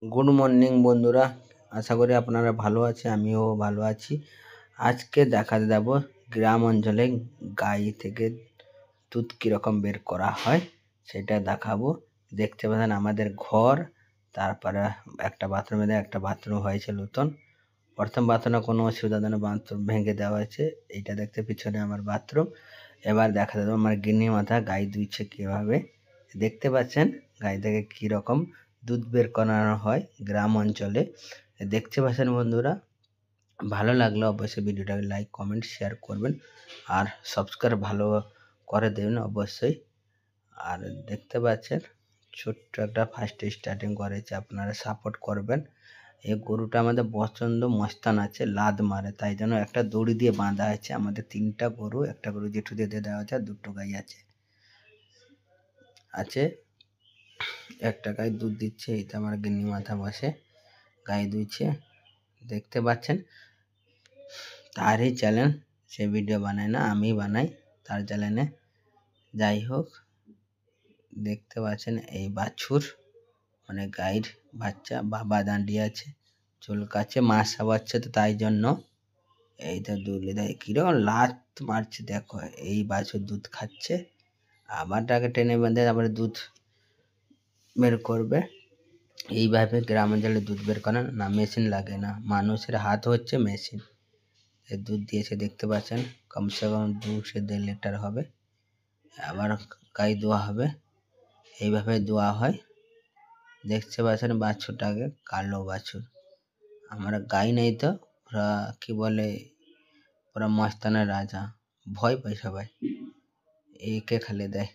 Good morning বন্ধুরা, আশা করি আপনারা ভালো আছে, আমিও ভালো আছি। আজকে দেখাতে যাব গ্রাম অঞ্চলে গাই থেকে দুধ কীরকম বের করা হয় সেটা দেখাবো। দেখতে পাচ্ছেন আমাদের ঘর, তারপরে একটা বাথরুমে একটা বাথরুম হয়েছে নতুন। প্রথম বাথরুমে কোনো অসুবিধা নেই, বাথরুম ভেঙে দেওয়া হয়েছে। এইটা দেখতে পিছনে আমার বাথরুম। এবার দেখা যাবে আমার গিন্নি মাথা গাই দুইছে কীভাবে। দেখতে পাচ্ছেন গাই থেকে কীরকম দুধ বের করানো হয় গ্রাম অঞ্চলে। দেখতে পাচ্ছেন বন্ধুরা, ভালো লাগলে অবশ্যই ভিডিওটাকে লাইক কমেন্ট শেয়ার করবেন আর সাবস্ক্রাইব ভালো করে দেবেন অবশ্যই। আর দেখতে পাচ্ছেন ছোট্ট একটা ফার্স্ট স্টার্টিং করেছে, আপনারা সাপোর্ট করবেন। এই গরুটা আমাদের প্রচণ্ড মস্তান আছে, লাদ মারে, তাই জন্য একটা দড়ি দিয়ে বাঁধা আছে। আমাদের 3টা গরু, একটা গরু জেঠু দিয়ে দেওয়া হয়েছে, আর 2টো গাই আছে। একটা গাই দুধ দিচ্ছে, এইটা আমার গিন্নি মাথা বসে গাই দুইছে। দেখতে পাচ্ছেন তারই চ্যানেল, সে ভিডিও বানায় না, আমি বানাই তার চ্যানেলে। যাই হোক, দেখতে পাচ্ছেন এই বাছুর মানে গাইর বাচ্চা, বাবা দাঁড়িয়ে আছে চুলকাচ্ছে, মা সাবাচ্ছে, তো তাই জন্য এইটা দুধ দেয়। কিরকম লাত মারছে দেখো, এই বাছুর দুধ খাচ্ছে, আবার তাকে টেনে বেঁধে আবার দুধ বের করবে। এইভাবে গ্রাম অঞ্চলে দুধ বের করেন না, মেশিন লাগে না, মানুষের হাত হচ্ছে মেশিন। দুধ দিয়েছে দেখতে পাচ্ছেন, কমসে কম 2 থেকে 1.5 লিটার হবে। আবার গাই দোয়া হবে, এইভাবে দোয়া হয়। দেখতে পাচ্ছেন বাছুরটাকে, কালো বাছুর। আমার গাই নেই তো, ওরা কি বলে, ওরা মস্তানের রাজা, ভয় পায় সবাই, একে খালি দেয়।